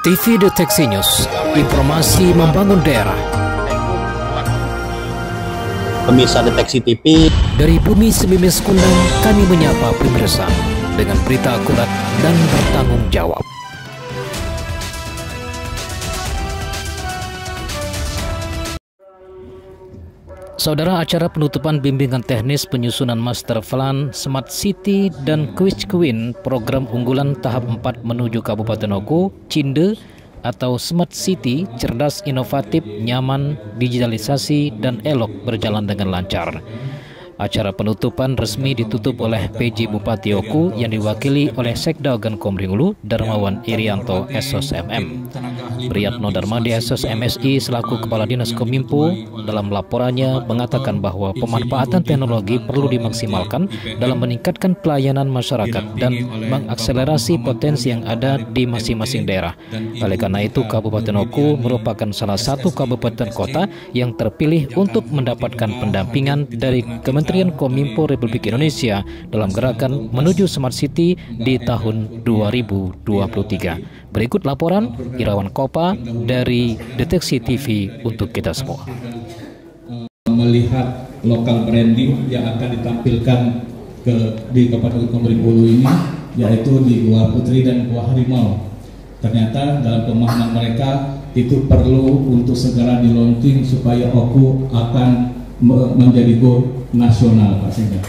TV Deteksi News, informasi membangun daerah. Pemirsa Deteksi TV, dari bumi semimis kundang kami menyapa pemirsa dengan berita akurat dan bertanggung jawab. Saudara, acara penutupan bimbingan teknis penyusunan master plan Smart City dan Quick Win program unggulan tahap 4 menuju Kabupaten Oku, CINDE atau Smart City, cerdas, inovatif, nyaman, digitalisasi, dan elok berjalan dengan lancar. Acara penutupan resmi ditutup oleh PJ Bupati Oku yang diwakili oleh Sekda Ogan Komering Ulu, Darmawan Irianto SOS MM. Priyatno Darmadi SOS MSI selaku Kepala Dinas Kominfo dalam laporannya mengatakan bahwa pemanfaatan teknologi perlu dimaksimalkan dalam meningkatkan pelayanan masyarakat dan mengakselerasi potensi yang ada di masing-masing daerah. Oleh karena itu, Kabupaten Oku merupakan salah satu kabupaten kota yang terpilih untuk mendapatkan pendampingan dari Kementerian Kominfo Republik Indonesia dalam gerakan menuju Smart City di tahun 2023. Berikut laporan Irawan Kopa dari Deteksi TV untuk kita semua. Melihat lokal branding yang akan ditampilkan di Kabupaten Komering Ulu ini, yaitu di Gua Putri dan Gua Harimau. Ternyata dalam pemahaman mereka itu perlu untuk segera di-launching supaya Oku akan menjadi go nasional, Pak Sekda.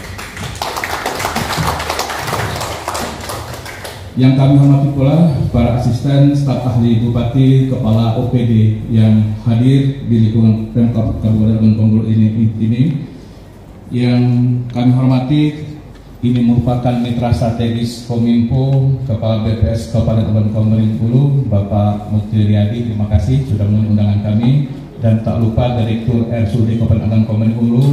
Yang kami hormati pula para asisten, staf ahli Bupati, kepala OPD yang hadir di lingkungan Pemkab Kabupaten Komering Ulu ini. Yang kami hormati, ini merupakan mitra strategis Kominfo, Kepala BPS Kabupaten Komering Ulu, Bapak Mukti Riyadi. Terima kasih sudah memenuhi undangan kami. Dan tak lupa Direktur RSUD Kabupaten Komering Ulu,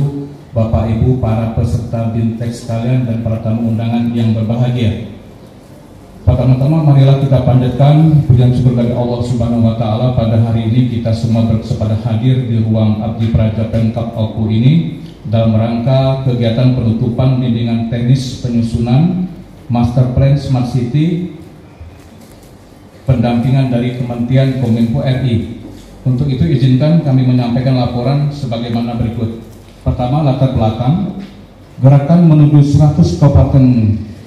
Bapak Ibu, para peserta BIMTEK sekalian, dan para tamu undangan yang berbahagia. Pertama-tama marilah kita panjatkan pujian syukur dari Allah Subhanahu wa Ta'ala. Pada hari ini kita semua berkesempatan hadir di ruang Abdi Praja Pemkab Oku ini dalam rangka kegiatan penutupan bimbingan teknis penyusunan Master Plan Smart City pendampingan dari Kementerian Kominfo RI. Untuk itu izinkan kami menyampaikan laporan sebagaimana berikut. Pertama, latar belakang gerakan menuju 100 kabupaten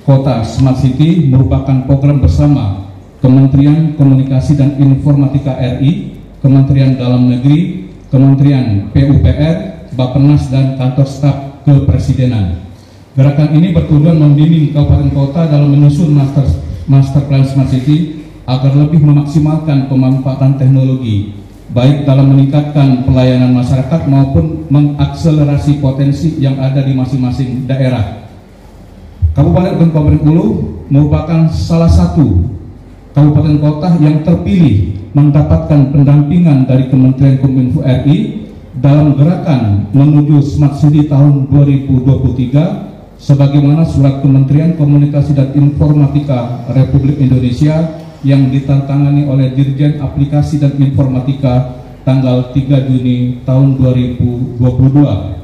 kota Smart City merupakan program bersama Kementerian Komunikasi dan Informatika RI, Kementerian Dalam Negeri, Kementerian PUPR, Bappenas, dan Kantor Staf Kepresidenan. Gerakan ini bertujuan membimbing kabupaten kota dalam menyusun master plan Smart City agar lebih memaksimalkan pemanfaatan teknologi, baik dalam meningkatkan pelayanan masyarakat maupun mengakselerasi potensi yang ada di masing-masing daerah. Kabupaten Komering Ulu merupakan salah satu kabupaten kota yang terpilih mendapatkan pendampingan dari Kementerian Kominfo RI dalam gerakan menuju Smart City tahun 2023 sebagaimana surat Kementerian Komunikasi dan Informatika Republik Indonesia yang ditandatangani oleh Dirjen Aplikasi dan Informatika tanggal 3 Juni tahun 2022.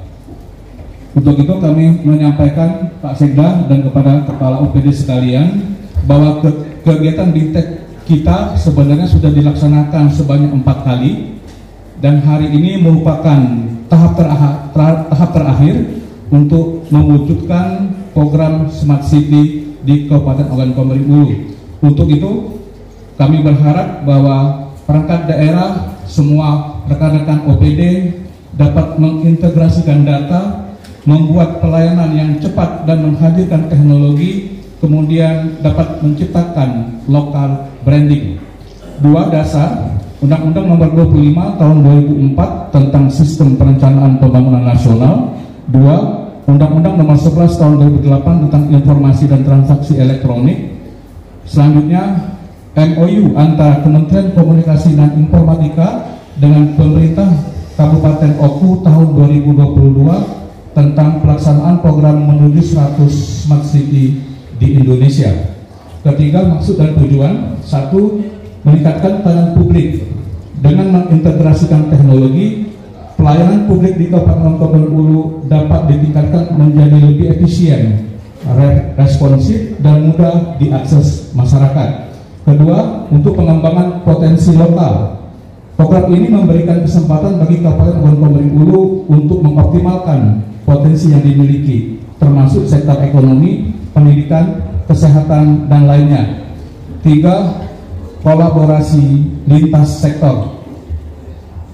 Untuk itu kami menyampaikan Pak Sekda dan kepada Kepala OPD sekalian bahwa kegiatan BIMTEK kita sebenarnya sudah dilaksanakan sebanyak 4 kali dan hari ini merupakan tahap terakhir untuk mewujudkan program Smart City di Kabupaten Ogan Komering Ulu. Untuk itu kami berharap bahwa perangkat daerah, semua rekan-rekan OPD dapat mengintegrasikan data, membuat pelayanan yang cepat dan menghadirkan teknologi, kemudian dapat menciptakan lokal branding. 2. Dasar Undang-Undang Nomor 25 Tahun 2004 tentang Sistem Perencanaan Pembangunan Nasional. 2. Undang-Undang Nomor 11 Tahun 2008 tentang Informasi dan Transaksi Elektronik. Selanjutnya MOU antara Kementerian Komunikasi dan Informatika dengan pemerintah Kabupaten Oku tahun 2022 tentang pelaksanaan program menuju 100 Smart City di Indonesia. Ketiga, maksud dan tujuan. 1. Meningkatkan pelayanan publik dengan mengintegrasikan teknologi. Pelayanan publik di Kabupaten Komering Ulu dapat ditingkatkan menjadi lebih efisien, responsif, dan mudah diakses masyarakat. Kedua, untuk pengembangan potensi lokal. Program ini memberikan kesempatan bagi Kabupaten Ogan Komering Ulu untuk mengoptimalkan potensi yang dimiliki, termasuk sektor ekonomi, pendidikan, kesehatan, dan lainnya. 3. Kolaborasi lintas sektor.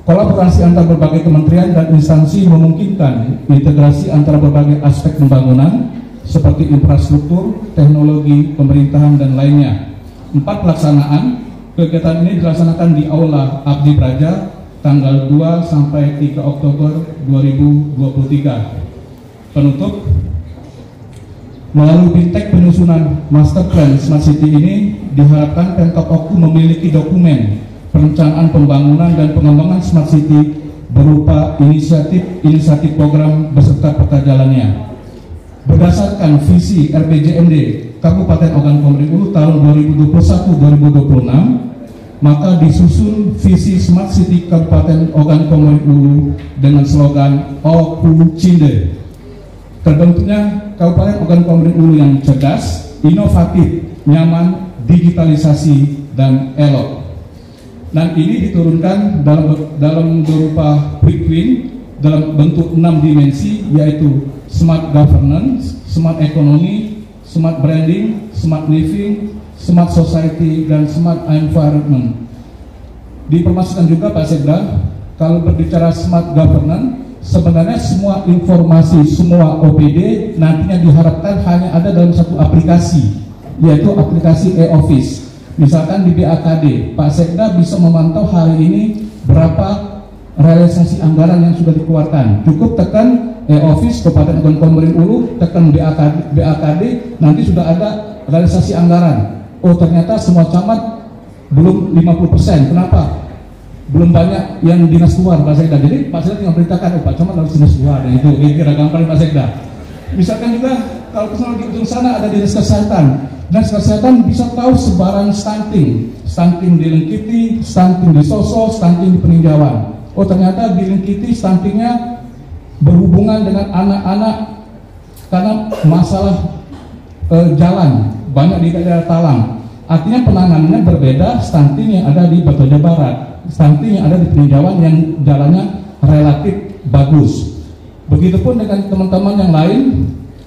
Kolaborasi antar berbagai kementerian dan instansi memungkinkan integrasi antara berbagai aspek pembangunan seperti infrastruktur, teknologi, pemerintahan, dan lainnya. 4. Pelaksanaan. Kegiatan ini dilaksanakan di Aula Abdi Praja tanggal 2 sampai 3 Oktober 2023. Penutup, melalui Bintek penyusunan Master Plan Smart City ini diharapkan Pemkab Oku memiliki dokumen perencanaan pembangunan dan pengembangan Smart City berupa inisiatif program beserta peta jalannya. Berdasarkan visi RPJMD Kabupaten Ogan Komering Ulu tahun 2021-2026, maka disusun visi Smart City Kabupaten Ogan Komering Ulu dengan slogan Oku Cinde. Terbentuknya Kabupaten Ogan Komering Ulu yang cerdas, inovatif, nyaman, digitalisasi, dan elok. Dan ini diturunkan dalam berupa quick win dalam bentuk 6 dimensi, yaitu smart governance, smart economy, smart branding, smart living, smart society, dan smart environment. Dipermaksudkan juga Pak Sekda, kalau berbicara smart governance, sebenarnya semua informasi, semua OPD nantinya diharapkan hanya ada dalam satu aplikasi, yaitu aplikasi e-office. Misalkan di BAKD, Pak Sekda bisa memantau hari ini berapa realisasi anggaran yang sudah dikeluarkan. Cukup tekan e-office Kabupaten Ogan Komering Ulu, tekan BAKD, nanti sudah ada realisasi anggaran. Oh, ternyata semua camat belum 50%. Kenapa? Belum banyak yang dinas luar, Pak Sekda. Jadi Pak Sekda tinggal beritakan, oh Pak Camat harus dinas luar, dan itu kira-kira gampang Pak Sekda. Misalkan juga kalau kesana di ujung sana ada dinas kesehatan. Dinas kesehatan bisa tahu sebaran stunting di Lengkiti, stunting di Soso, stunting di Peninjauan. Oh, ternyata di Lengkiti stuntingnya berhubungan dengan anak-anak karena masalah jalan, banyak di daerah Talang. Artinya penanganannya berbeda stunting yang ada di Batoja Barat, stunting yang ada di Peninjauan yang jalannya relatif bagus. Begitupun dengan teman-teman yang lain,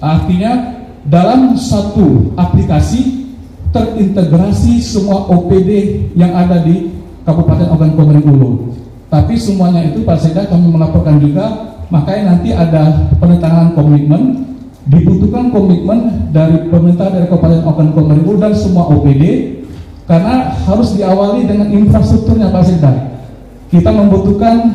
artinya dalam satu aplikasi terintegrasi semua OPD yang ada di Kabupaten Ogan Komering Ulu. Tapi semuanya itu Pak Sekda kami melaporkan juga, makanya nanti ada penandatanganan komitmen, dibutuhkan komitmen dari pemerintah dari Kabupaten Ogan Komering Ulu dan semua OPD, karena harus diawali dengan infrastrukturnya Pak Sekda. Kita membutuhkan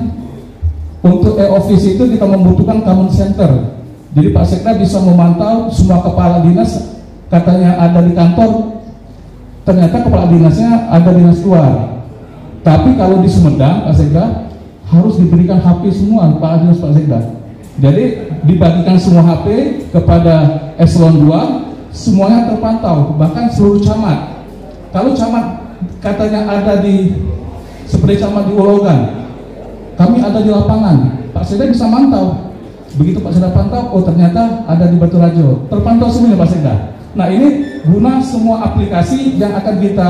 untuk e-office itu kita membutuhkan common center. Jadi Pak Sekda bisa memantau semua kepala dinas, katanya ada di kantor, ternyata kepala dinasnya ada dinas luar. Tapi kalau di Sumedang Pak Sekda harus diberikan HP semua kepala dinas Pak Sekda. Jadi dibagikan semua HP kepada eselon 2, semuanya terpantau, bahkan seluruh camat. Kalau camat katanya ada di seperti camat di Ulogan, kami ada di lapangan, Pak Sekda bisa mantau. Begitu Pak Sekda pantau, oh ternyata ada di Baturajo, terpantau semuanya Pak Sekda. Nah ini guna semua aplikasi yang akan kita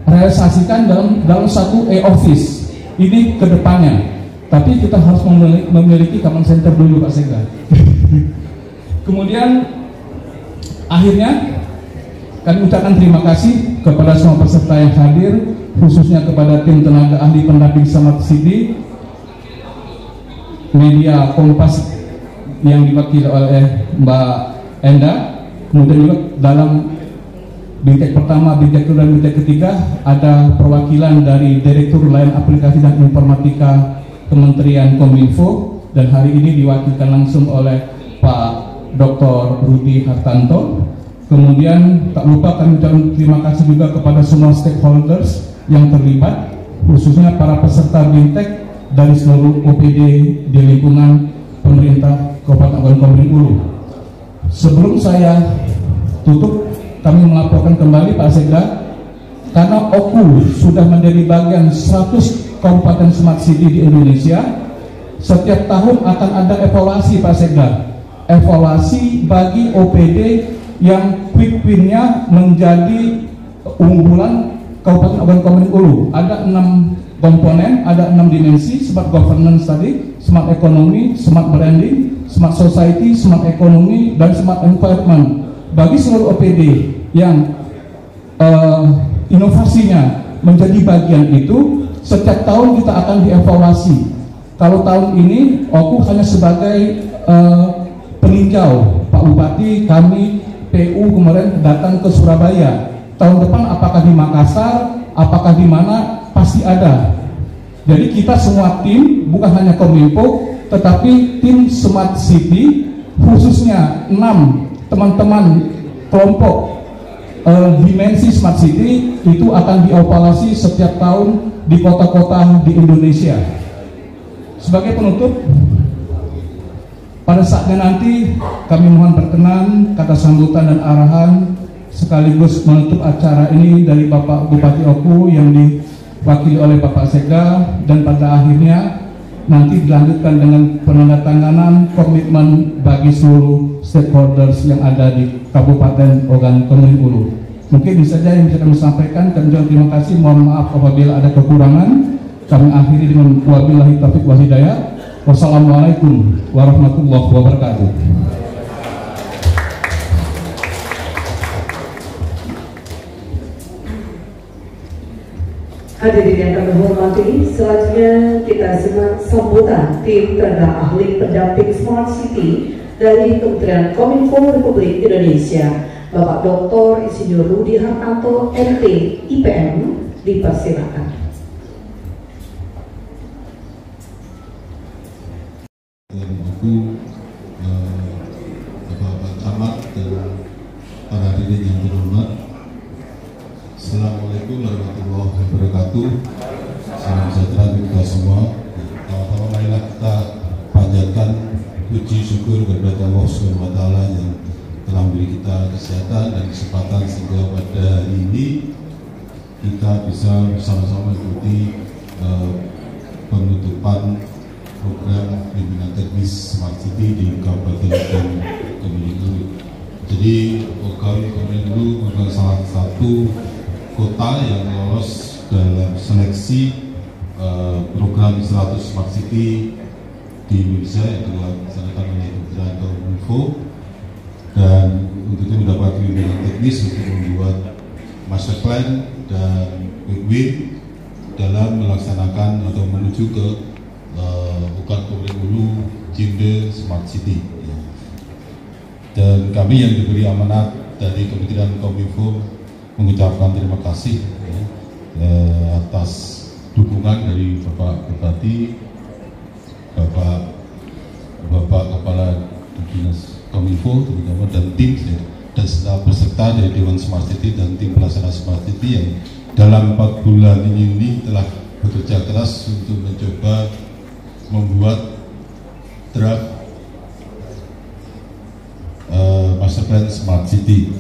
realisasikan dalam satu e-office ini ke depannya. Tapi kita harus memiliki common center dulu Pak Sekda. Kemudian akhirnya kami ucapkan terima kasih kepada semua peserta yang hadir, khususnya kepada tim tenaga ahli pendamping Smart City, media Kompas yang diwakili oleh Mbak Enda, kemudian juga dalam Bintek pertama, Bintek kedua, dan Bintek ketiga ada perwakilan dari Direktur Layanan Aplikasi dan Informatika Kementerian Kominfo, dan hari ini diwakilkan langsung oleh Pak Dr. Rudi Hartanto. Kemudian tak lupa kami ucapkan terima kasih juga kepada semua stakeholders yang terlibat, khususnya para peserta Bintek dari seluruh OPD di lingkungan pemerintah Kabupaten Ogan Komering Ulu. Sebelum saya tutup, kami melaporkan kembali Pak Sekda, karena OKU sudah menjadi bagian 100 Kabupaten Smart City di Indonesia, setiap tahun akan ada evaluasi Pak Sekda, evaluasi bagi OPD yang quick win-nya menjadi unggulan Kabupaten Ogan Komering Ulu. Ada 6 komponen, ada 6 dimensi: smart governance tadi, smart economy, smart branding, smart society, smart economy, dan smart environment. Bagi seluruh OPD yang inovasinya menjadi bagian itu, setiap tahun kita akan dievaluasi. Kalau tahun ini OKU hanya sebagai peninjau. Pak Bupati, kami PU kemarin datang ke Surabaya. Tahun depan apakah di Makassar, apakah di mana, pasti ada. Jadi kita semua tim, bukan hanya Kominfo, tetapi tim Smart City, khususnya 6 teman-teman kelompok dimensi Smart City itu akan dievaluasi setiap tahun di kota-kota di Indonesia. Sebagai penutup, pada saatnya nanti kami mohon berkenan kata sambutan dan arahan sekaligus menutup acara ini dari Bapak Bupati Oku yang diwakili oleh Bapak Sekda, dan pada akhirnya nanti dilanjutkan dengan penandatanganan komitmen bagi seluruh stakeholders yang ada di Kabupaten Ogan Komering Ulu. Mungkin itu saja yang bisa kami sampaikan. Kami ucapkan terima kasih, mohon maaf apabila ada kekurangan. Kami akhiri dengan wabillahi taufiq wal hidayah. Wassalamualaikum warahmatullahi wabarakatuh. Hadirin yang kami hormati, selanjutnya kita simak sambutan tim tenaga ahli pendamping Smart City dari Kementerian Kominfo Republik Indonesia, Bapak Dr. Insinyur Rudi Hartanto, MT, IPM, dipersilakan. Ibu, Bapak Camat dan para hadirin yang terhormat, Assalamualaikum warahmatullahi wabarakatuh. Salam sejahtera untuk kita semua. Pertama-tama marilah kita panjatkan puji syukur kepada Allah SWT yang telah memberi kita kesehatan dan kesempatan sehingga pada hari ini kita bisa bersama-sama mengikuti penutupan program bimbingan teknis Smart City di Kabupaten Ogan Komering Ulu. Jadi Ogan Komering Ulu merupakan salah satu kota yang lolos dalam seleksi program 100 Smart City di Indonesia yang telah dilaksanakan oleh Kementerian Kominfo, dan untuk itu mendapat bimbingan teknis untuk membuat master plan dan quick win dalam melaksanakan atau menuju ke Ogan Komering Ulu Cinde Smart City. Dan kami yang diberi amanat dari Kementerian Kominfo mengucapkan terima kasih atas dukungan dari Bapak Bupati, Bapak Kepala Dinas Kominfo terutama, dan tim dan staf peserta dari Dewan Smart City dan tim pelaksana Smart City yang dalam 4 bulan ini telah bekerja keras untuk mencoba membuat draft master plan Smart City.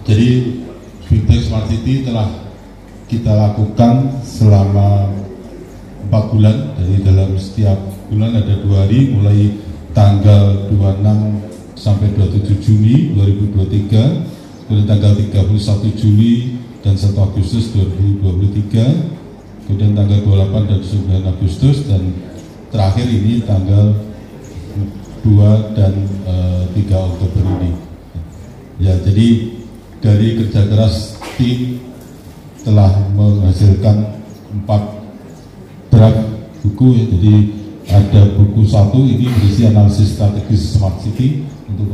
Jadi Bintang Smart City telah kita lakukan selama 4 bulan. Dari dalam setiap bulan ada 2 hari, mulai tanggal 26 sampai 27 Juni 2023, kemudian tanggal 31 Juli dan 1 Agustus 2023, kemudian tanggal 28 dan 9 Agustus, dan terakhir ini tanggal 2 dan 3 Oktober ini. Ya, jadi dari kerja keras tim telah menghasilkan 4 draft buku ya. Jadi ada buku 1 ini berisi analisis strategis Smart City untuk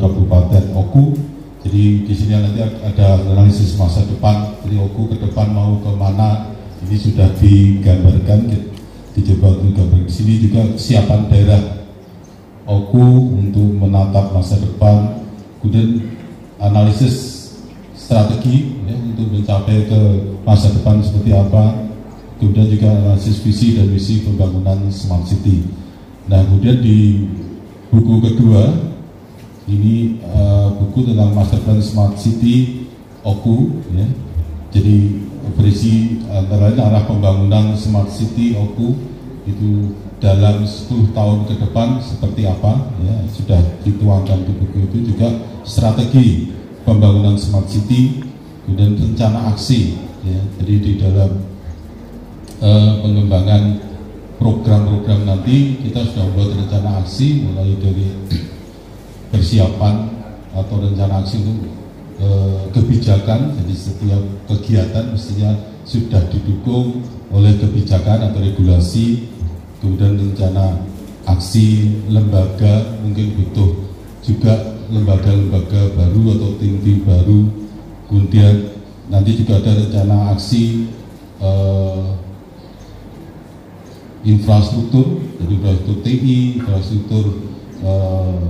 Kabupaten Oku. Jadi di sini nanti ada analisis masa depan, jadi Oku ke depan mau kemana, ini sudah digambarkan, dicoba untuk gambar. Di sini juga kesiapan daerah Oku untuk menatap masa depan, kemudian analisis strategi ya, untuk mencapai ke masa depan seperti apa, kemudian juga analisis visi dan misi pembangunan Smart City. Nah, kemudian di buku kedua ini buku tentang master plan Smart City Oku ya. Jadi berisi antara lain arah pembangunan Smart City Oku itu dalam 10 tahun ke depan seperti apa ya, sudah dituangkan di buku itu. Juga strategi pembangunan Smart City, kemudian rencana aksi, ya. Jadi di dalam pengembangan program-program nanti kita sudah membuat rencana aksi mulai dari persiapan atau rencana aksi untuk kebijakan. Jadi setiap kegiatan mestinya sudah didukung oleh kebijakan atau regulasi, kemudian rencana aksi lembaga, mungkin butuh juga lembaga-lembaga baru atau tim-tim baru, kemudian nanti juga ada rencana aksi infrastruktur, jadi infrastruktur TI, infrastruktur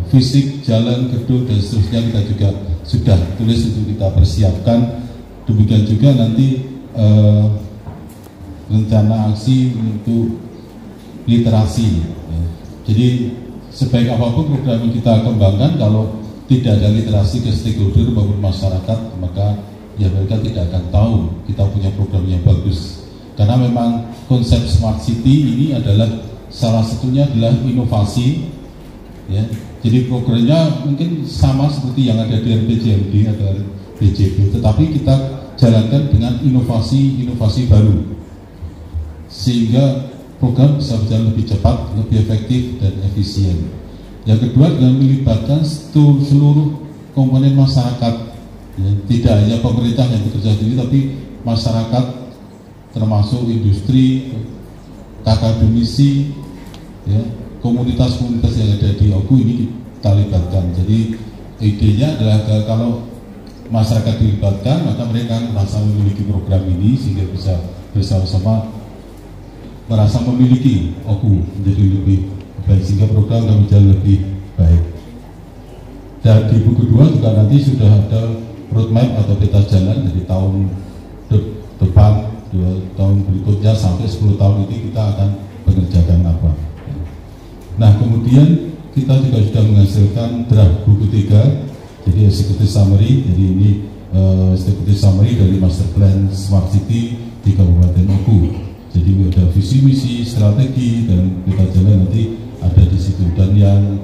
fisik, jalan, gedung dan seterusnya kita juga sudah tulis untuk kita persiapkan. Demikian juga nanti rencana aksi untuk literasi. Jadi sebaik apapun program yang kita kembangkan, kalau tidak ada literasi ke stakeholder maupun masyarakat, maka ya mereka tidak akan tahu kita punya program yang bagus. Karena memang konsep smart city ini adalah salah satunya adalah inovasi, ya. Jadi programnya mungkin sama seperti yang ada di RPJMD atau BJB, tetapi kita jalankan dengan inovasi baru, sehingga program bisa berjalan lebih cepat, lebih efektif dan efisien. Yang kedua dengan melibatkan seluruh komponen masyarakat, ya. Tidak hanya pemerintah yang bekerja sendiri, tapi masyarakat termasuk industri, akademisi, ya, komunitas-komunitas yang ada di OGU ini kita libatkan. Jadi idenya adalah kalau masyarakat dilibatkan, maka mereka merasa memiliki program ini sehingga bisa bersama-sama merasa memiliki OGU menjadi lebih baik, sehingga program akan berjalan lebih baik. Dan di buku 2 juga nanti sudah ada roadmap atau peta jalan dari tahun depan, 2 tahun berikutnya sampai 10 tahun ini kita akan mengerjakan apa. Nah, kemudian kita juga sudah menghasilkan draft buku 3, jadi executive summary. Jadi ini executive summary dari master plan smart city di Kabupaten OGU. Jadi ada visi misi, strategi, dan peta jalan nanti ada di situ. Dan yang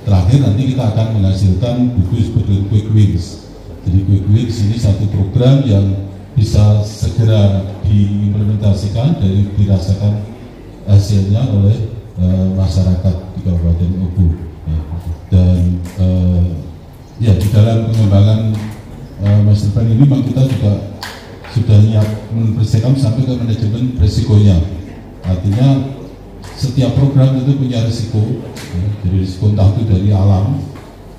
terakhir nanti kita akan menghasilkan buku seperti Quick Wins. Jadi Quick Wins ini satu program yang bisa segera diimplementasikan dan dirasakan hasilnya oleh masyarakat di Kabupaten OGU. Ya. Dan ya di dalam pengembangan master plan ini memang kita juga sudah mempersiapkan sampai ke manajemen risikonya. Artinya setiap program itu punya risiko, ya. Jadi risiko entah itu dari alam,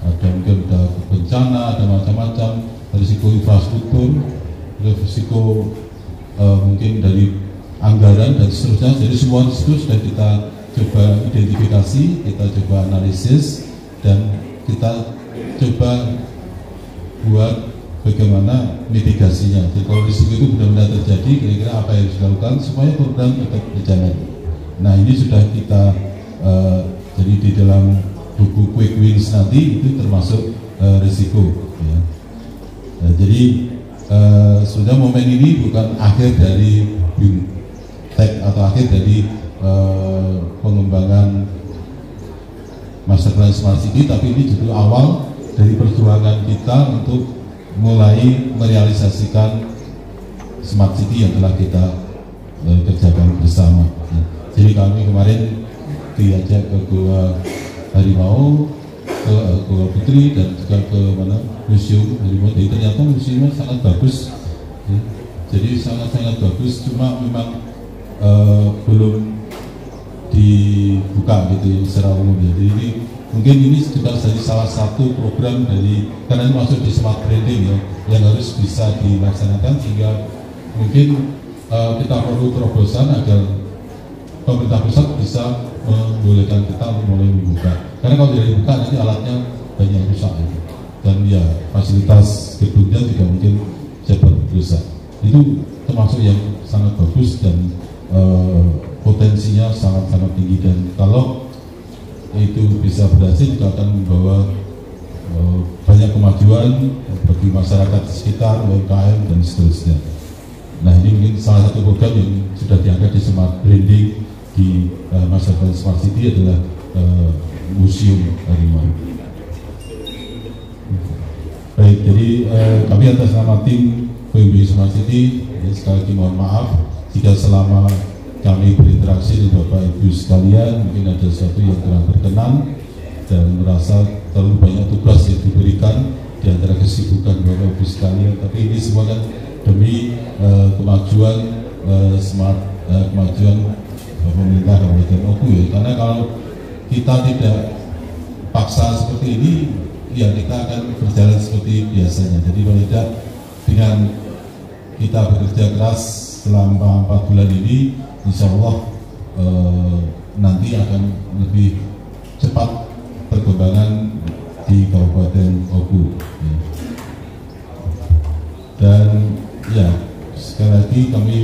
ada mungkin ada bencana, ada macam-macam, risiko infrastruktur, risiko mungkin dari anggaran dan seterusnya. Jadi semua itu sudah kita coba identifikasi, kita coba analisis, dan kita coba buat bagaimana mitigasinya. Jadi kalau risiko itu benar-benar terjadi, kira-kira apa yang harus dilakukan supaya program tetap berjalan. Nah, ini sudah kita jadi di dalam buku Quick Wins nanti itu termasuk risiko, ya. Nah, jadi sudah momen ini bukan akhir dari BIMTEK atau akhir dari pengembangan master plan smart city, tapi ini justru awal dari perjuangan kita untuk mulai merealisasikan smart city yang telah kita kerjakan bersama. Jadi kami kemarin diajak ke Goa Harimau, ke Goa Putri, dan juga ke Museum Harimau. Jadi ternyata museumnya sangat bagus, ya. Jadi sangat-sangat bagus, cuma memang belum dibuka gitu secara umum, ya. Jadi ini mungkin ini juga jadi salah satu program dari, karena ini masuk di smart branding, ya, yang harus bisa dilaksanakan, sehingga mungkin kita perlu terobosan agar pemerintah pusat bisa membolehkan kita untuk mulai membuka. Karena kalau tidak dibuka nanti alatnya banyak rusak, ya. Dan ya fasilitas gedungnya juga mungkin cepat rusak. Itu termasuk yang sangat bagus dan potensinya sangat-sangat tinggi, dan kalau itu bisa berhasil juga akan membawa banyak kemajuan bagi masyarakat sekitar, UMKM dan seterusnya. Nah, ini mungkin salah satu program yang sudah diangkat di smart branding di master plan smart city adalah Museum Harimau. Baik, jadi kami atas nama tim PMB Smart City. Sekali lagi mohon maaf jika selama kami berinteraksi dengan Bapak Ibu sekalian mungkin ada sesuatu yang kurang berkenan dan merasa terlalu banyak tugas yang diberikan di antara kesibukan Bapak Ibu sekalian. Tapi ini semua kan demi kemajuan kemajuan pemerintah Kabupaten Oku ya. Karena kalau kita tidak paksa seperti ini, ya kita akan berjalan seperti biasanya. Jadi kalau tidak, dengan kita bekerja keras selama 4 bulan ini, insya Allah nanti akan lebih cepat perkembangan di Kabupaten Oku. Ya. Dan ya sekali lagi kami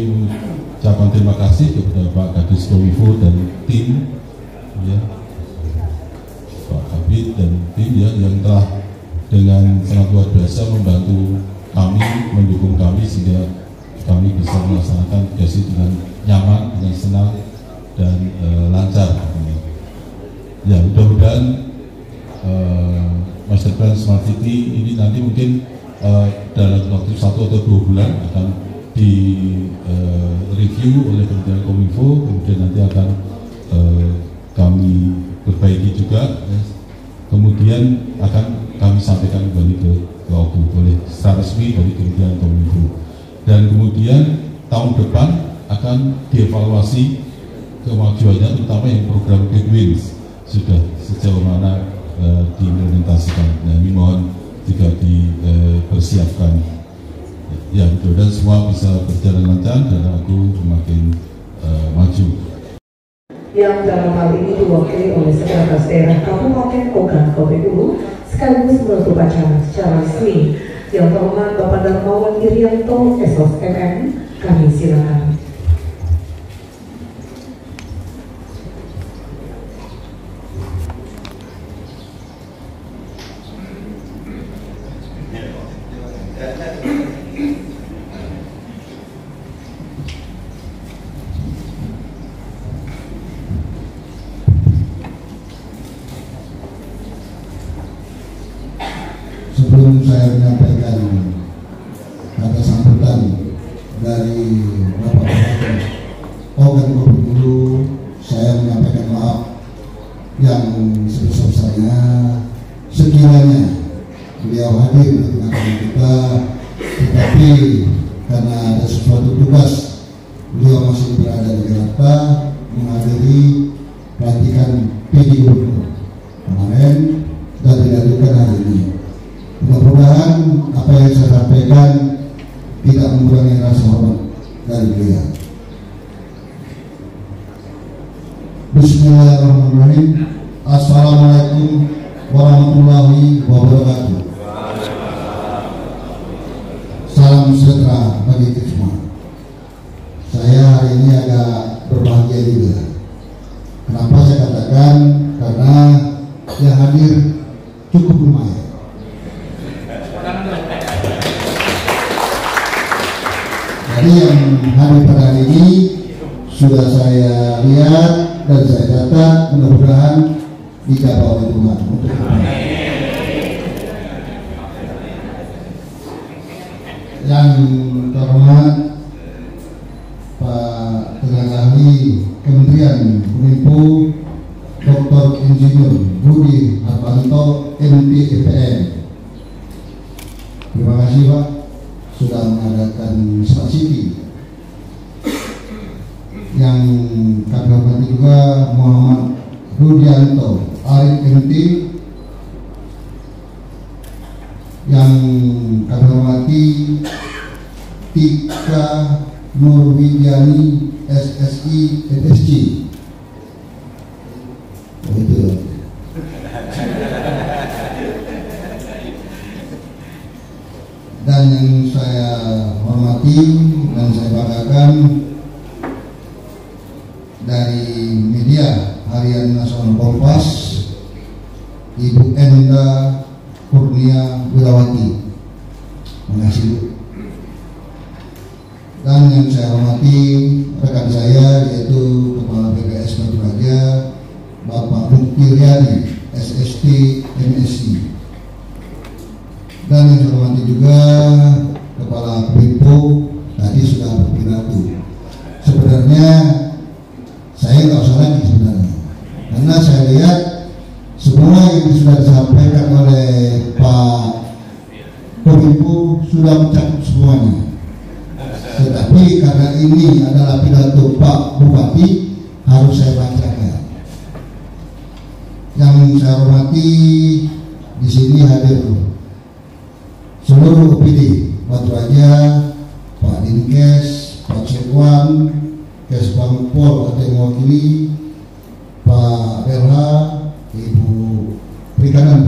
ucapkan terima kasih kepada Pak Kadis Kominfo dan tim, ya, Pak Kabid dan tim ya, yang telah dengan sangat luar biasa membantu kami, mendukung kami sehingga kami bisa melaksanakan tugas ini dengan nyaman, dengan senang dan lancar. Ya, mudah-mudahan Master Plan Smart City ini nanti mungkin dalam waktu 1 atau 2 bulan akan di review oleh Kementerian Kominfo, kemudian nanti akan kami perbaiki juga, kemudian akan kami sampaikan kembali ke Oku oleh secara resmi dari Kementerian Kominfo, dan kemudian tahun depan akan dievaluasi kemajuannya, terutama yang program Quick Wins sudah sejauh mana diimplementasikan. Nah, ini mohon juga dipersiapkan. Ya, mudah-mudahan semua bisa berjalan lancar dan aku semakin maju. Yang dalam hal ini diwakili oleh Sekretaris Daerah Kabupaten Ogan Kominfo sekaligus menutup acara secara resmi. Yang terhormat Bapak Darmawan Irianto, SOS MM, kami silakan. Sebelum saya menyampaikan kata sambutan dari Bapak Bupati Ogan Kominfo, saya menyampaikan maaf yang sebesar-besarnya sekiranya beliau hadir di tengah-tengah kita, tetapi karena ada sesuatu tugas beliau masih berada di Jakarta menghadiri pelantikan PJ Gubernur kemarin dan dilanjutkan hari ini. Mudah-mudahan apa yang saya sampaikan tidak mengurangi rasa hormat dari beliau. Bismillahirrahmanirrahim. Assalamualaikum warahmatullahi wabarakatuh. Salam sejahtera bagi kita semua. Saya hari ini agak berbahagia juga. Kenapa saya katakan? Karena yang hadir cukup lumayan. Jadi yang hadir pada hari ini sudah saya lihat dan saya catat, mudah-mudahan dijawab oleh Tuhan untuk yang terhormat Pak Tenaga Ahli Kementerian Kominfo Dr. Insinyur Budi Hartanto MPFM. Terima kasih Pak sudah mengadakan Smart City. Yang kami hormati juga Muhammad Rudianto Arif MT, yang kami hormati Tika Nurwidiani SSI MSC. Begitu. Dan yang saya hormati dan saya banggakan dari media Harian Nasional Kompas, Ibu Enda Kurnia Wirawati. Terima kasih Bu. Dan yang saya hormati rekan saya yaitu Kepala BKS Batu Raja Bapak Mukti Riyadi SST MSI. Dan yang saya hormati juga Kepala Kominfo tadi sudah berpidato. Sebenarnya saya nggak usah lagi sebenarnya, karena saya lihat semua yang sudah disampaikan oleh Pak Kominfo sudah mencakup semuanya. Tetapi karena ini adalah pidato Pak Bupati, harus saya bacakan. Yang saya hormati, di sini hadir seluruh OPD, Batu Raja, Pak Dinkes, Pak Sekwan, Kesbang Pol atau yang mewakili, Pak LH, Ibu Perikanan,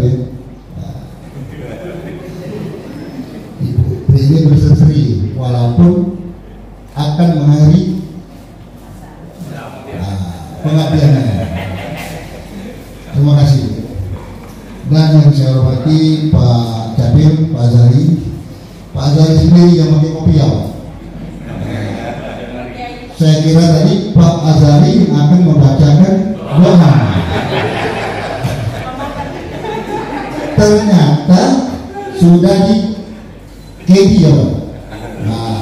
Ibu ini berseri walaupun akan mengakhiri pengabdiannya. Terima kasih. Dan yang saya hormati Pak Cabir, Pak Azari. Pak Azari sendiri yang pakai kopiah. Saya kira tadi Pak Azari akan membacakan doa. Ternyata sudah di KD ya Pak. Nah,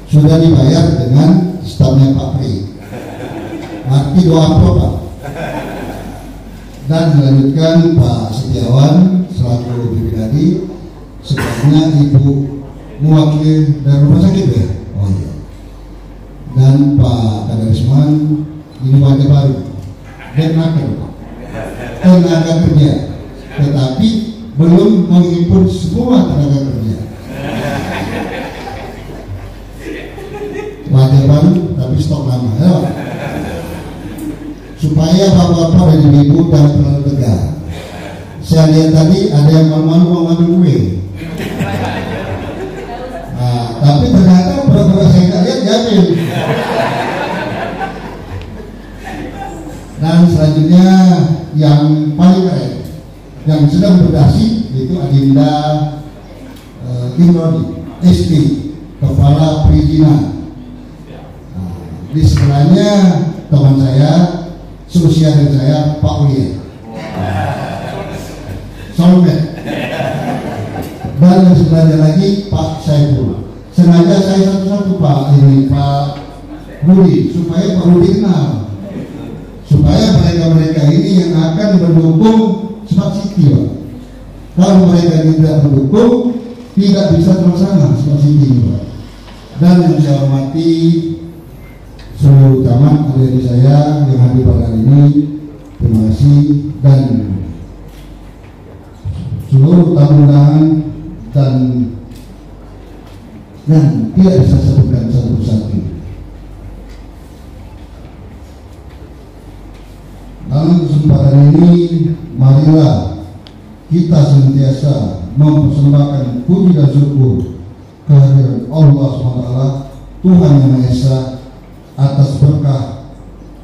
sudah dibayar dengan stafnya Pak Pri. Arti doa apa Pak? Dan melanjutkan Pak Setiawan selaku pribadi, sebelumnya Ibu mewakili dari rumah sakit ya. Oh iya. Dan Pak Kadarisman ini wajah baru dan tenaga kerja, tetapi belum menghimpun semua tenaga kerja. Wajah baru tapi stok lama ya. Supaya bapak-bapak dan ibu jangan terlalu tegar. Saya lihat tadi ada yang malu-malu mau ngambil kue. Nah, tapi ternyata pura-pura saya nggak lihat diambil. Dan selanjutnya yang paling keren, yang sedang berdasi itu Adinda Imrodi, SD, Kepala Perizinan. Nah, di sebelahnya teman saya, seusia dengan saya, Pak Ulia Solmet. Dan yang sebelahnya lagi Pak Saiful. Sengaja saya satu-satu Pak ini Pak Budi, supaya Pak Budi kenal, supaya mereka-mereka ini yang akan mendukung Smart City Pak. Kalau mereka tidak mendukung, tidak bisa terlaksana Smart City Pak. Dan yang saya hormati seluruh camat adik saya yang hadir pada hari ini, terima kasih. Dan seluruh tamu undangan dan tidak bisa sebutkan satu persatu. Dalam kesempatan ini, marilah kita senantiasa mempersembahkan puji dan syukur kehadiran Allah SWT, Tuhan Yang Maha Esa, atas berkah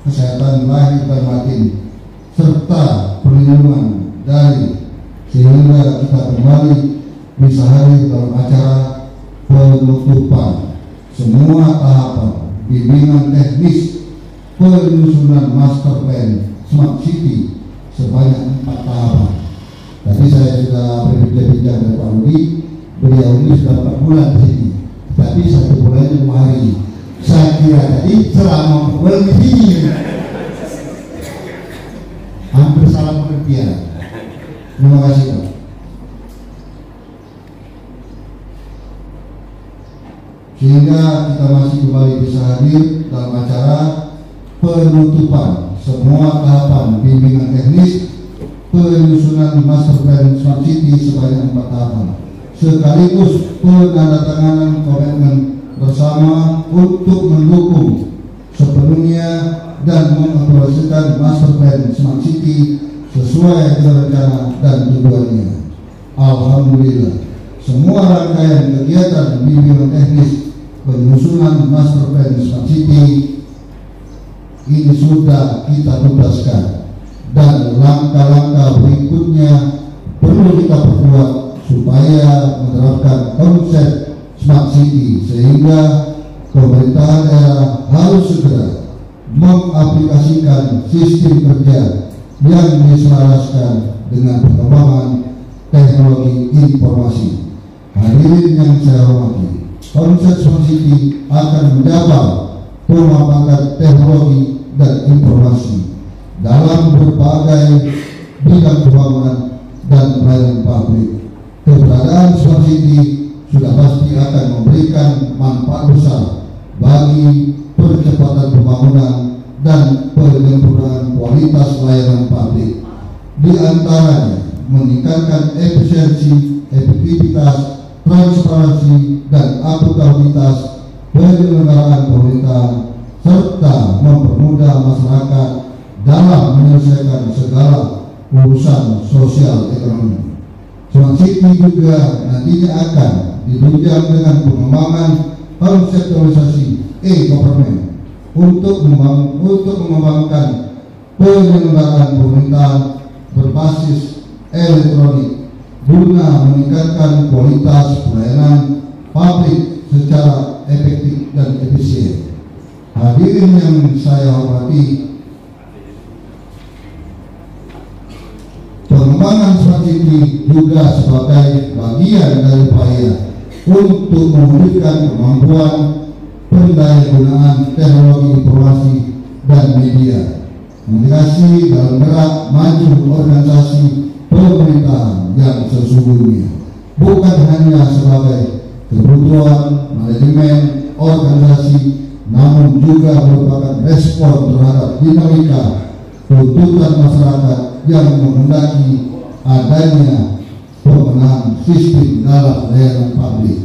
kesehatan lahir dan batin serta perlindungan dari, sehingga kita kembali bisa hadir dalam acara penutupan semua tahapan bimbingan teknis penyusunan master plan Smart City sebanyak 4 tahapan. Tadi saya sudah berbincang dengan Pak Rudi, beliau ini sudah 4 bulan di sini, tapi 1 bulan 5 hari. Saya kira tadi selama bulan di sini hampir salah pengertian. Terima kasih Pak. Sehingga kita masih kembali bisa hadir dalam acara penutupan semua tahapan bimbingan teknis penyusunan master plan Smart City sebanyak 4 tahapan, sekaligus penandatanganan komitmen bersama untuk mendukung sepenuhnya dan mengoperasikan master plan Smart City sesuai dengan rencana dan tujuannya. Alhamdulillah, semua rangkaian kegiatan bimbingan teknis penyusunan master plan Smart City ini sudah kita tuntaskan, dan langkah-langkah berikutnya perlu kita perkuat supaya menerapkan konsep Smart City, sehingga pemerintahan daerah harus segera mengaplikasikan sistem kerja yang diselaraskan dengan perkembangan teknologi informasi. Hadirin yang saya hormati, konsep Smart City akan menjaga pemanfaatan teknologi dan informasi dalam berbagai bidang pembangunan dan pelayanan publik. Keberadaan Smart City sudah pasti akan memberikan manfaat besar bagi percepatan pembangunan dan penyempurnaan kualitas layanan publik. Di antaranya meningkatkan efisiensi, efektivitas, transparansi, dan akuntabilitas penyelenggaraan pemerintahan serta mempermudah masyarakat dalam menyelesaikan segala urusan sosial ekonomi. Smart City juga nantinya akan ditunjang dengan pengembangan konseptualisasi e-government untuk mengembangkan penyelenggaraan pemerintahan berbasis elektronik guna meningkatkan kualitas pelayanan publik secara efektif dan efisien. Hadirin yang saya hormati, pengembangan Smart City juga sebagai bagian dari upaya untuk mewujudkan kemampuan pendayagunaan teknologi informasi dan media, komunikasi dalam gerak maju organisasi pemerintahan yang sesungguhnya, bukan hanya sebagai kebutuhan manajemen organisasi, namun juga merupakan respon terhadap dinamika tuntutan masyarakat yang menghendaki adanya pemenahan sistem dalam layanan publik.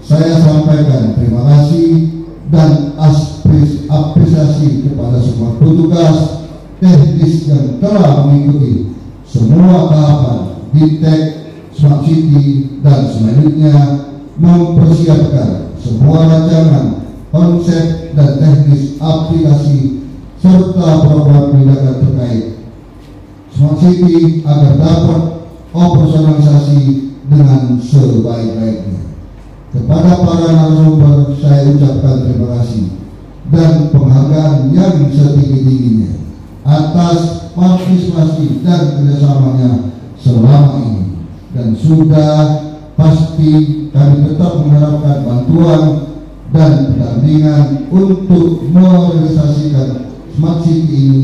Saya sampaikan terima kasih dan apresiasi kepada semua petugas teknis yang telah mengikuti semua tahapan di TEK Smart City dan selanjutnya mempersiapkan semua rancangan, konsep, dan teknis aplikasi serta program tindakan terkait Smart City agar dapat operasionalisasi dengan sebaik-baiknya. Kepada para narasumber saya ucapkan terima kasih dan penghargaan yang setinggi-tingginya atas partisipasi dan kerjasamanya selama ini, dan sudah pasti kami tetap mengharapkan bantuan dan pendampingan untuk merealisasikan Smart City ini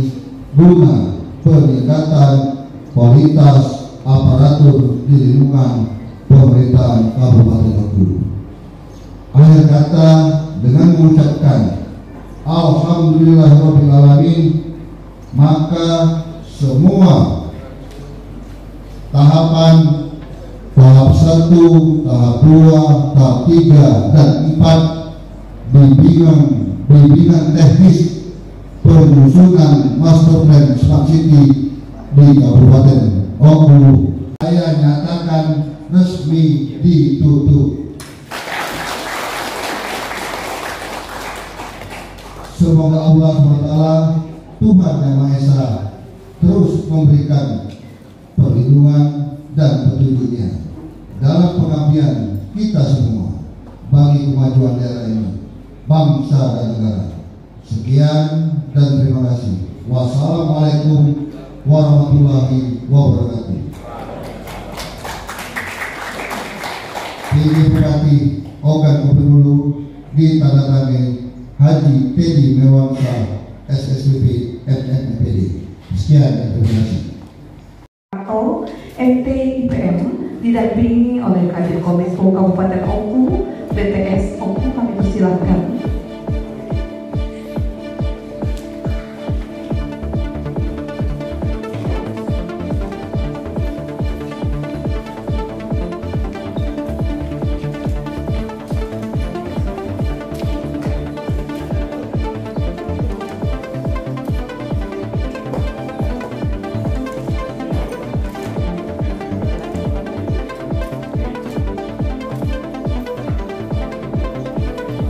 guna peningkatan kualitas aparatur di lingkungan pemerintahan Kabupaten Bengkulu. Akhir kata, dengan mengucapkan Alhamdulillahirabbil alamin, maka semua tahapan tahap 1, tahap 2, tahap 3, dan 4 bimbingan teknis penyusunan master plan Smart City di Kabupaten Bengkulu saya nyatakan resmi ditutup. Semoga Allah SWT, Tuhan Yang Maha Esa, terus memberikan perlindungan dan petunjuknya dalam pengabdian kita semua bagi kemajuan daerah ini, bangsa dan negara. Sekian dan terima kasih. Wassalamualaikum warahmatullahi wabarakatuh. Ini berarti Ogan Gubernur ditandatangani Haji Teddy Mewangsa SSBP MNPD. Sekian dan terima kasih. Atau MTIPM didampingi oleh Kadin Kominfo Kabupaten Bengkulu, BTS Bengkulu, kami persilahkan.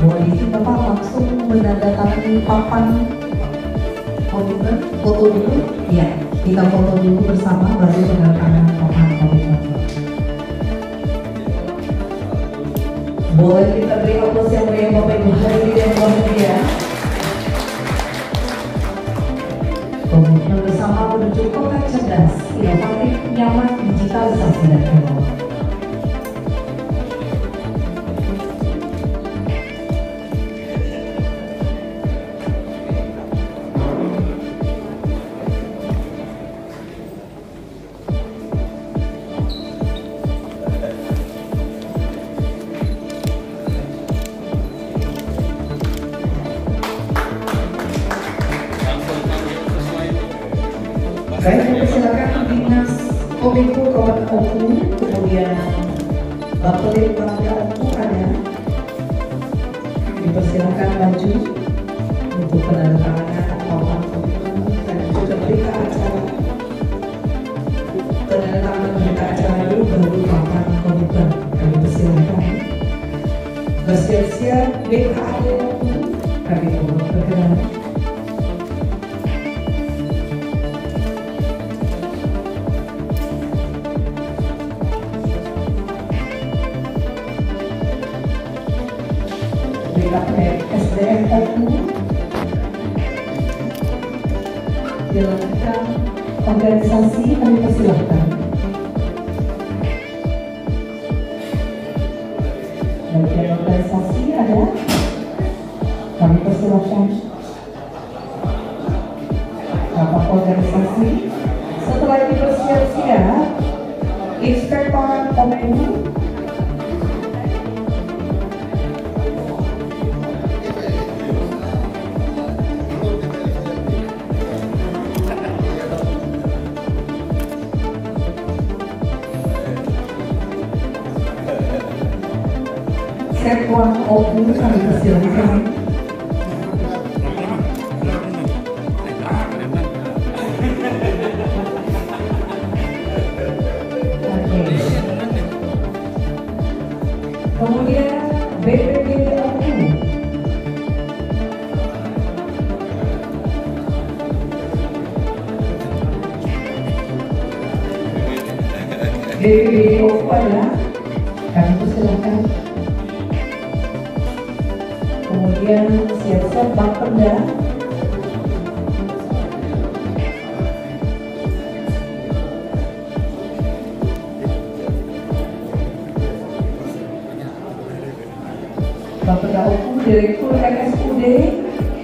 Boleh izin Bapak langsung menandatangani papan komitmen, foto dulu, ya kita foto dulu bersama baru menandatangani papan komitmen. Boleh kita beri aplaus yang meriah Bapak Ibu hadirin yang berbahagia. Komitmen bersama menuju kota cerdas, inovatif, nyaman, digitalisasi dan teknologi. Baik, silakan Dinas Kominfo Kabupaten Oku, kemudian Bapelin Bangga Oku ada. Dipersilakan maju untuk penandatanganan papan komitmen dan juga berita acara. Penandatanganan berita acara dulu baru papan komitmen. Kami persilakan. Bersiap-siap BKAD kami mohon berkenan. SDM Oku dilakukan organisasi, kami persilahkan. Bagian organisasi ada, kami persilahkan. Rapat organisasi. Setelah itu bersiap-siap Inspektor Kominfo Sektor Oku kami persilakan. Kemudian BPBD Oku. BPBD Oku ada, kami persilakan. Kemudian siap-siap Bapenda. Bapenda Oku, Direktur RSUD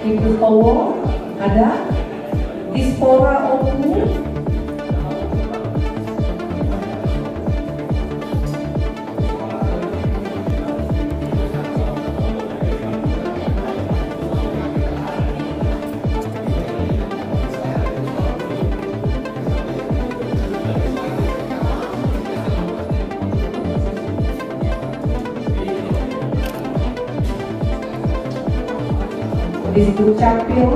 Ibu Towo ada. Dispora Oku. Di situ Capil.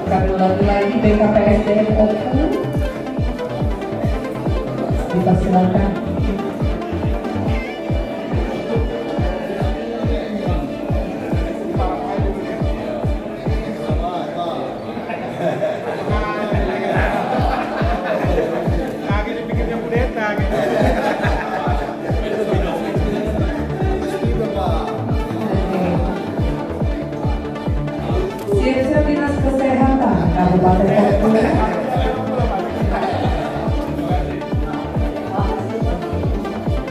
Kami ulangi lagi BKPSDM Oku. Dipersilakan. Siap-siap Dinas Kesehatan Kabupaten Oku.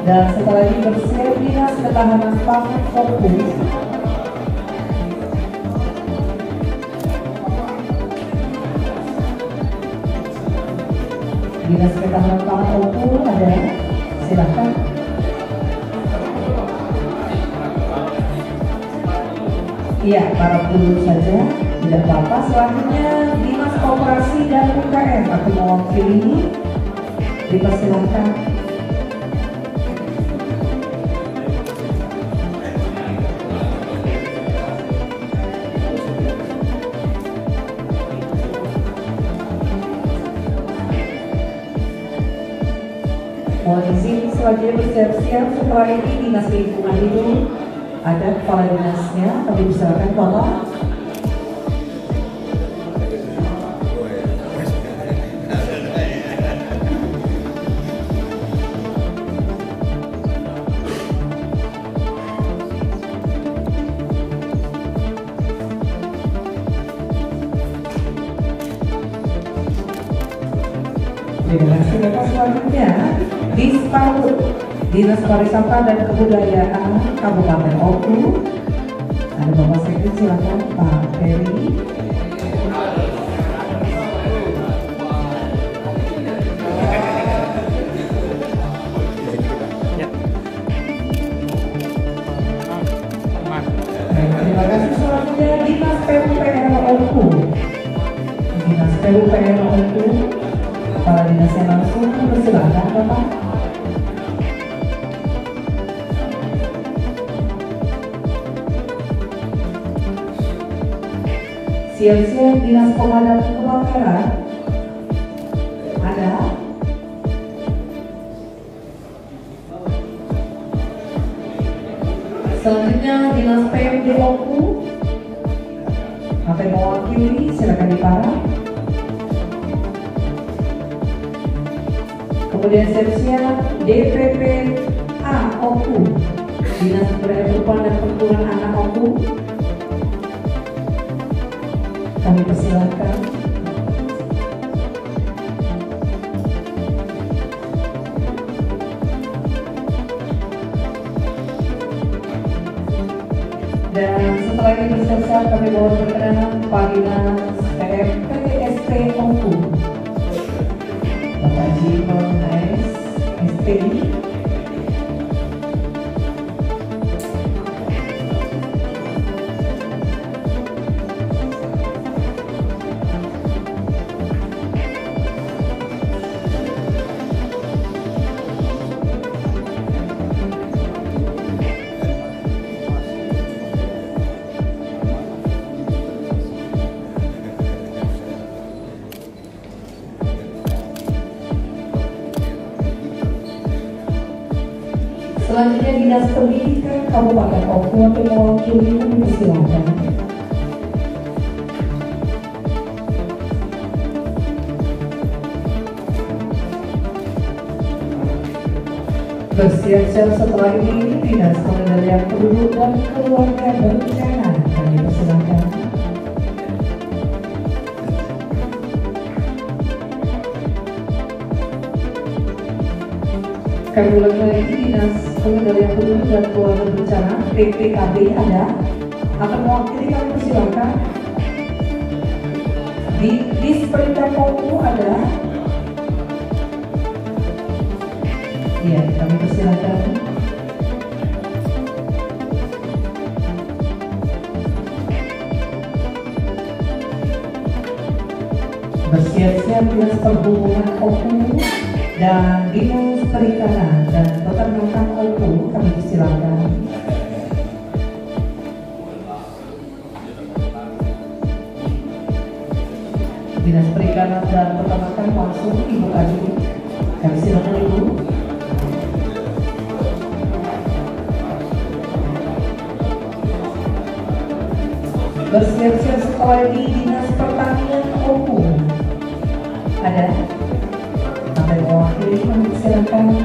Dan setelah ini bersiap Dinas Ketahanan Pangan Oku. Dinas Ketahanan Pangan Oku ada, silakan. Iya, para guru saja, tidak apa-apa. Selanjutnya Dinas Koperasi dan UKM atau mewakili, dipersilahkan. Mohon izin selanjutnya bersiap-siap. Setelah ini Dinas Lingkungan Hidup ada kepala dinasnya, kami persilakan Bapak. Terima kasih Bapak. Selanjutnya Disparut, Dinas Pariwisata dan Kebudayaan Kabupaten Oku. Ada Bapak Sekjen, silakan Pak Ferry. Terima kasih. Selanjutnya Dinas PUPR OKU. Dinas PUPR OKU, para dinasnya langsung bersilakan Bapak. Siap-siap Dinas Pemadam Kebakaran ada. Selanjutnya Dinas PMD OKU, apa yang mewakili silakan diparah. Kemudian siap-siap DPPA OKU, Dinas Pemberdayaan Perempuan dan Perlindungan Anak OKU, kami persilakan. Dan setelah ini bersiap-siap kami bawa berkenan Pak Dinas PSP OKU, Bapak Jimon HS SPI. Selanjutnya Dinas Pendidikan Kabupaten OKU yang mewakili kami persilakan. Bersiap-siap setelah ini Dinas Pengendalian Penduduk dan Keluarga Berencana, kami persilakan. Kami ulangi lagi, Dinas Pengendalian Penduduk dan Keluarga Berencana PPKB ada, akan mewakili kami persilakan. Di Disperindak OKU ada. Iya, kami persilakan. Bersiap-siap Dinas Perhubungan OKU dan Dinas Perikanan dan Peternakan OKU, kami persilakan. Dinas Perikanan dan Peternakan langsung Ibu Kadi, kami silakan Ibu. Bersiap-siap sekolah di Dinas Pertanian OKU ada. Sampai mewakili kami silakan.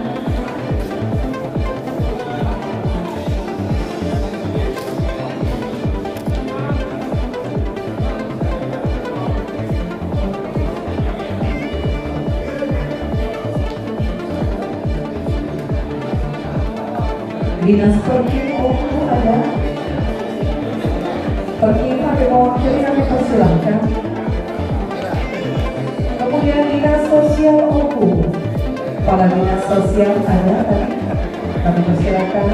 Dinas Perkim OKU ada. Perkim kami mewakili kami persilakan. Kemudian Dinas Sosial OKU, Kepala Dinas Sosial ada, kami persilakan.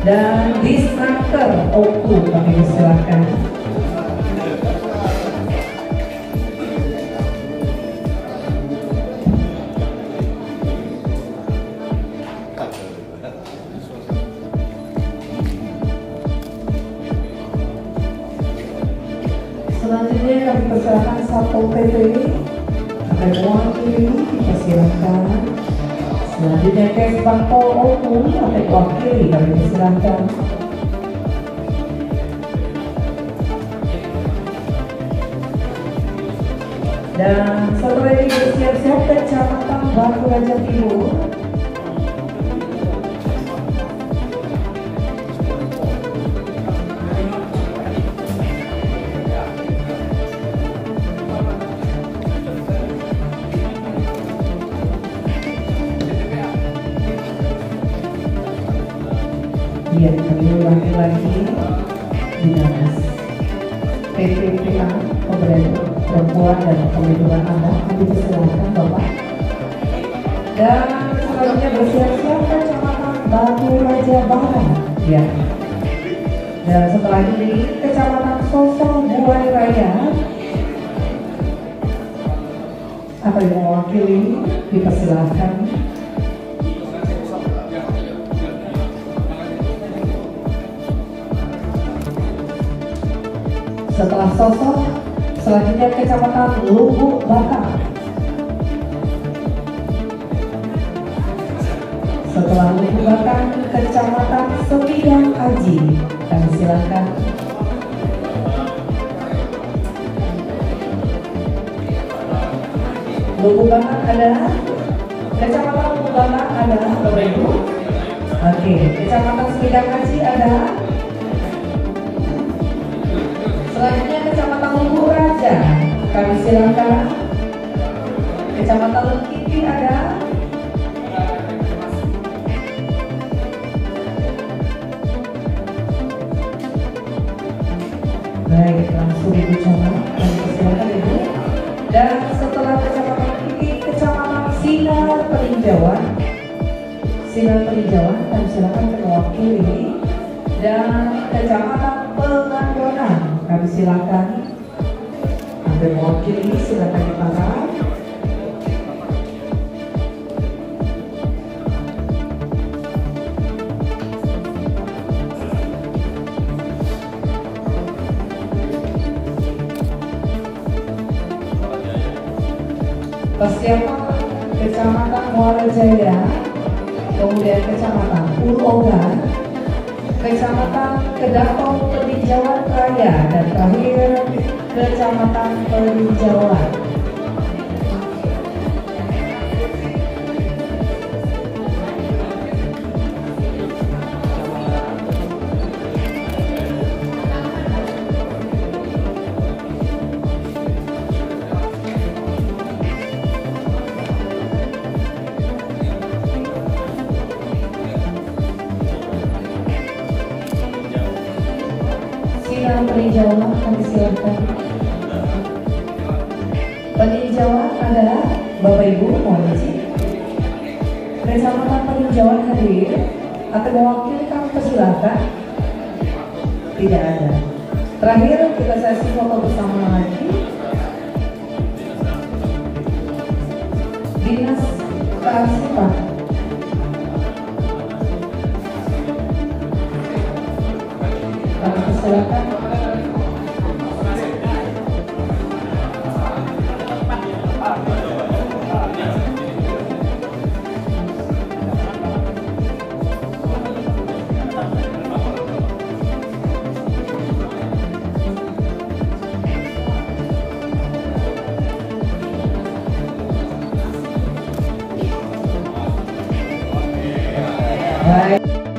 Dan Disnaker OKU, kami persilakan. Selanjutnya kami persilakan Satpol PP, akan mewakili, dipersilakan. Selanjutnya Kesbangpol OKU, akan mewakili, kami persilakan. Dan setelah ini bersiap-siap Kecamatan Batu Raja Timur. Ya, kami ulangi lagi. Dinas PPPA Pemberdayaan Perempuan dan Perlindungan Anak, kami persilakan Bapak. Dan selanjutnya bersiap-siap Kecamatan Batu Raja Barat, ya. Dan setelah ini Kecamatan Sosong Buai Raya apa yang mewakili dipersilahkan. Setelah Sosok, selanjutnya Kecamatan Lubuk Bakar. Setelah Lubuk Bakar, Kecamatan Sembilan Aji. Kami silakan. Lubuk Bakar adalah Kecamatan Lubuk Bakar adalah Bapak Ibu. Oke, Kecamatan Sembilan Aji adalah. Selanjutnya Kecamatan Lubuk Raja, kami silakan. Kecamatan Lekiti ada. Baik, langsung Ibu Camat, kami persilakan Ibu. Dan setelah Kecamatan Lekiti, Kecamatan Sinar Peninjauan. Sinar Peninjauan, kami silakan mewakili. Dan Kecamatan Pengandonan, kami silakan. Ada mewakili, silakan dipakai. Persiapan Kecamatan Muara Jaya, kemudian Kecamatan Pulogan, Kecamatan Kedatong Peninjauan Raya, dan terakhir Kecamatan Peninjauan. Peninjauan, kami silakan. Peninjauan adalah Bapak Ibu, mohon izin. Kecamatan Peninjauan hadir atau mewakili, kami persilakan. Tidak ada. Terakhir kita sesi foto bersama lagi. Dinas Kearsipan. Kami persilakan. Baik.